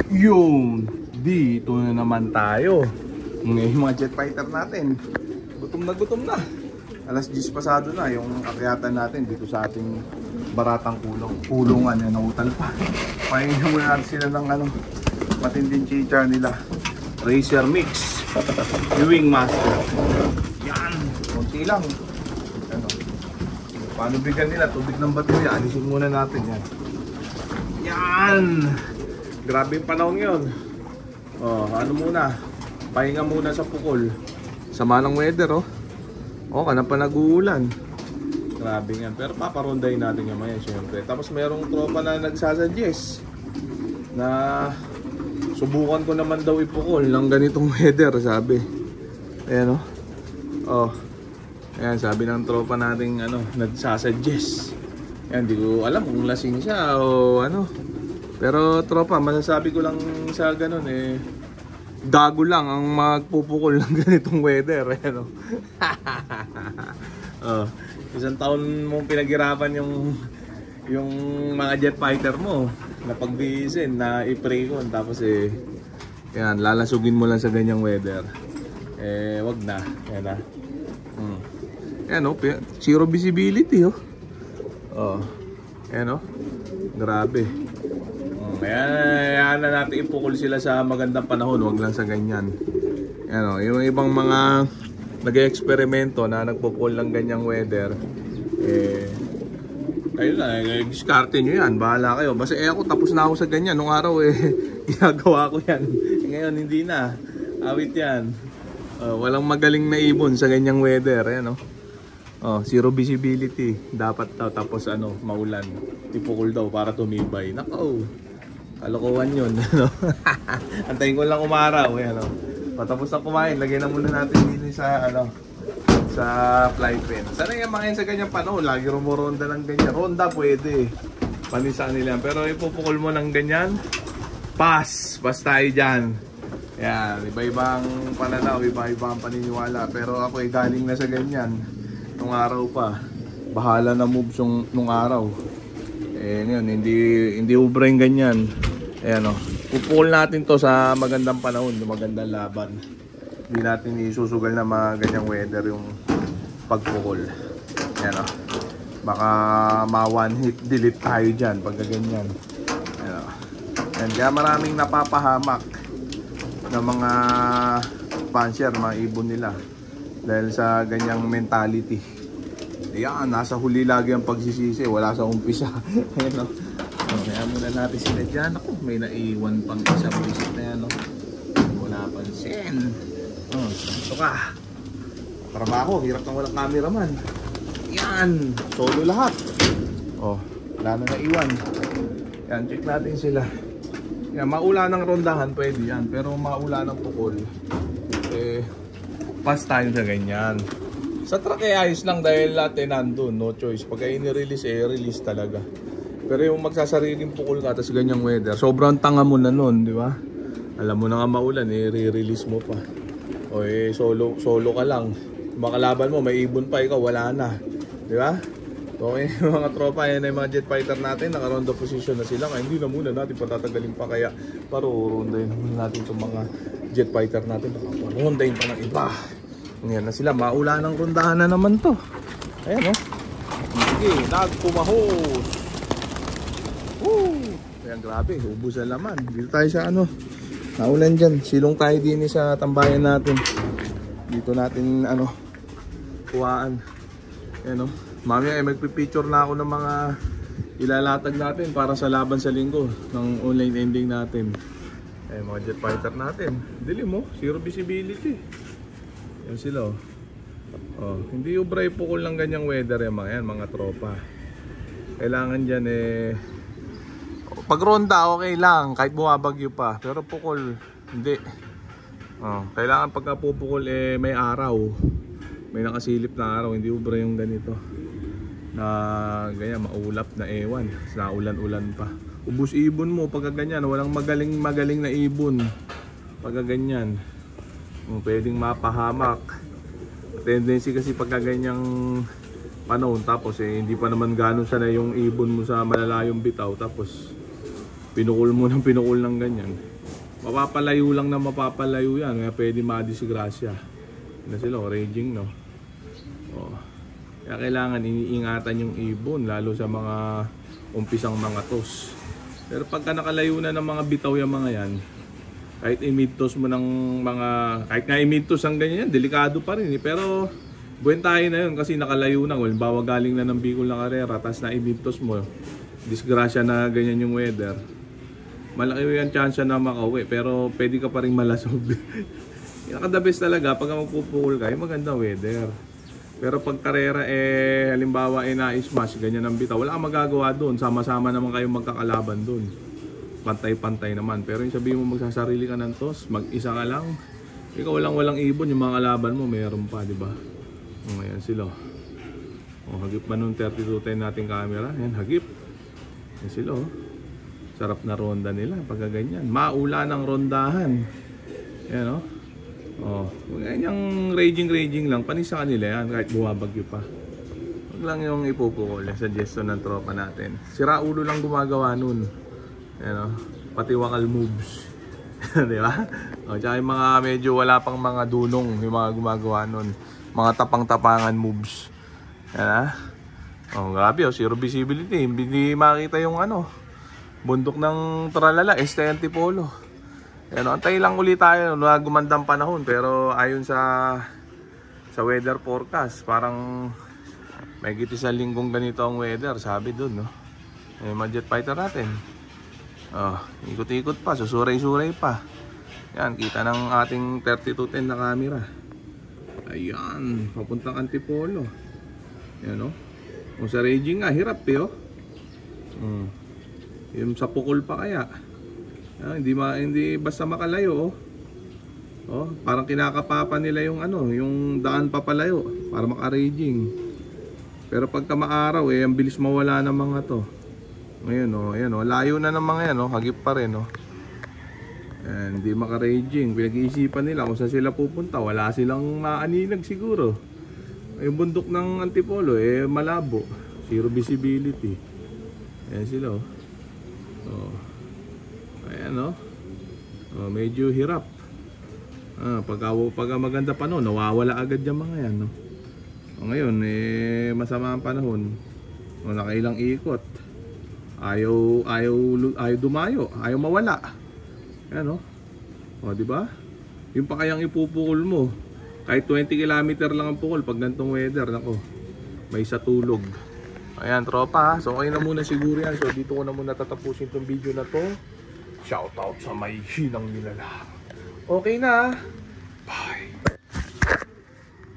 Yung dito na naman tayo. Yung mga jet fighter natin, gutom na. Alas 10 pasado na yung akyatan natin dito sa ating baratang kulungan. Yan, nautal pa. Pahinga muna natin sila ng matinding chichar nila. Racer Mix, Wing Master. Yan, konti lang. Ano, paano bigyan nila? Tubig ng baterya. Alisin muna natin yan. Yan. Grabe yung panahon yun. Ano muna? Pahinga muna sa pukol. Sama ng weather, oh. Kana pa nag-uulan. Grabe yan. Pero paparondahin natin yung maya, syempre. Tapos merong tropa na nagsasuggest na subukan ko naman daw ipukol ng ganitong weather, sabi. Ayan, oh. Ayan, sabi ng tropa nating nagsasuggest. Ayan, di ko alam kung lasing siya o ano. Pero tropa, masasabi ko lang sa ganun gago lang ang magpupukol ng ganitong weather. Ayan, isang taon mong pinaghirapan yung mga jet fighter mo na pagbihisin, na i-precon, tapos yan, lalasugin mo lang sa ganyang weather. Wag na. Yan na. Yan, zero visibility, yan, grabe. Ayan na natin ipukol sila sa magandang panahon, wag lang sa ganyan. Yan, yung ibang mga nag-eksperimento na nagpukol ng ganyang weather, kayo na, diskarte nyo yan, bahala kayo. Basta ako, tapos na ako sa ganyan. Nung araw ginagawa ko yan. Ngayon hindi na, awit yan. Walang magaling na ibon sa ganyang weather. Ayan, zero visibility. Dapat tapos maulan, ipukol daw para tumibay. Nako, kalokohan yun. Antayin ko lang umaraw. Patapos na kumain, lagyan na muna natin din sa sa fly pen. Sana yung mga sa ganyang panahon, lagi rumoronda ng ganyan. Ronda pwede, panisa nila. Pero ipupukol mo ng ganyan, pass tayo dyan. Yan, iba-ibang pananaw, iba-ibang paniniwala. Pero ako galing na sa ganyan nung araw pa. Bahala na moves nung araw. Ngayon, hindi ubra yung ganyan. Ayan, pupukol natin to sa magandang panahon, magandang laban. Hindi natin isusugal na mga ganyang weather yung pagpukol. Ayan, baka ma-one hit delete tayo dyan pag ganyan. Ayan, kaya maraming napapahamak ng mga pansier, mga ibon nila, dahil sa ganyang mentality. Ayan, nasa huli lagi ang pagsisisi, wala sa umpisa. Ayan, kaya muna natin sila dyan. Ako, may naiwan pang isang visit na yan, wala pansin. Ito ka. Trabaho, hirap nang walang cameraman. Yan, solo lahat. Wala na naiwan. Yan, check natin sila. Yan, maula ng rondahan pwede yan, pero maula ng pukol, pass tayo sa ganyan. Sa truck ayos lang dahil lahat nandun, no choice. Pag ini-release, release talaga. Pero yung magsasariling pukol ka, tapos ganyang weather, sobrang tanga mo na nun, di ba? Alam mo na nga maulan, re-release mo pa. Solo ka lang. Makalaban mo, may ibon pa, ikaw wala na, di ba? Okay, mga tropa, yan ay mga jet fighter natin, naka-ronda position na sila. Kaya hindi na muna natin patatagalin pa, kaya parurondahin naman natin itong mga jet fighter natin. Nakaparondahin pa ng iba. Yan na sila, maula ng rondahan na naman to. Ayan, sige, nagpumahos. Ayan, grabe, ubos ang laman. Dito tayo sa naulan dyan. Silong tayo din sa tambayan natin. Dito natin kuhaan. Ayan, mamaya magpipicture na ako ng mga ilalatag natin para sa laban sa linggo ng online ending natin. Ayan, mga jet fighter natin. Dilim mo, zero visibility. Ayan sila, hindi ubra ipukol ng ganyang weather mga tropa. Kailangan dyan pag ronda okay lang kahit bumabagyo pa, pero pukol hindi. Kailangan pagka pupukol may araw, may nakasilip na araw, hindi ubra yung ganito na ganyan maulap na ewan, na ulan-ulan pa. Ubus ibon mo pagka ganyan, walang magaling na ibon pagka ganyan. Pwedeng mapahamak. Tendency kasi pagka ganyang panahon, tapos hindi pa naman gano'n sana yung ibon mo sa malalayong bitaw, tapos pinukul mo ng ganyan, Mapapalayo lang na mapapalayo yan, kaya pwede madisgrasya. Na sila, raging, no? Oh. Kaya kailangan iniingatan yung ibon, lalo sa mga umpisang mga tos. Pero pagka nakalayo na ng mga bitaw yung mga yan, kahit i-mid-toss mo ng mga, kahit nga i-mid-toss ang ganyan, delikado pa rin eh. Pero buwan tayo na yun kasi nakalayo na. Halimbawa galing na ng Bicol na karera, tapos na i-mid-toss mo, disgrasya na ganyan yung weather. Malaki yung chance na makauwi, pero pwede ka pa rin malasog. Yung the best talaga, pag magpupukul ka, yung magandang weather. Pero pag karera, halimbawa na-smash, ganyan ang bitaw, wala kang magagawa doon. Sama-sama naman kayong magkakalaban doon. Pantay-pantay naman. Pero yung sabihin mo magsasarili ka ng toss, mag-isa ka lang, ikaw walang ibon, yung mga kalaban mo, mayroon pa, di ba? Ayan sila. Hagip man nung 3210 nating camera. Ayan, hagip. Ayan sila. Sarap na ronda nila pagka ganyan. Maula ng rondahan. Ayan ganyang raging lang. Panis sa kanila yan kahit bumabagyo pa. Huwag lang yung ipupukol. Suggestion ng tropa natin. Si Raulo lang gumagawa nun. Ayan pati wakal moves. Diba? Tsaka yung mga medyo wala pang mga dunong yung mga gumagawa nun. Mga tapang-tapangan moves. Ayan grabe zero visibility. Hindi makita yung bundok ng tralala, STNT Polo. Antay lang ulit tayo na gumandang panahon. Pero ayon sa weather forecast, parang may isang linggong ganito ang weather. Sabi dun, mga jet fighter natin. Ikot-ikot pa, susuray-suray pa. Yan, kita ng ating 3210 na camera. Ayan, papuntang Antipolo. Yan kung sa raging nga, hirap yung sa pukul pa kaya. Hindi basta makalayo parang kinakapapa nila yung yung daan papalayo para maka-raging. Pero pagka maaraw ang bilis mawala ng mga to. Ngayon ayan layo na ng mga yan hagip pa rin hindi maka-raging. Pinag-iisipan nila kung saan sila pupunta. Wala silang maaninag siguro. Yung bundok ng Antipolo malabo, zero visibility. Ayan sila ayan medyo hirap. Pagka maganda pa nawawala agad yung mga yan ngayon masama ang panahon. Nakailang ikot, ayaw dumayo, ayaw mawala. Ayan diba? Yung pa kayang ipupukul mo kahit 20 km lang ang pukul pag ganitong weather, may sa tulog. Ayan tropa, so okay na muna siguro yan. So dito ko na muna tatapusin itong video na to. Shoutout sa may hinang nilala. Okay na.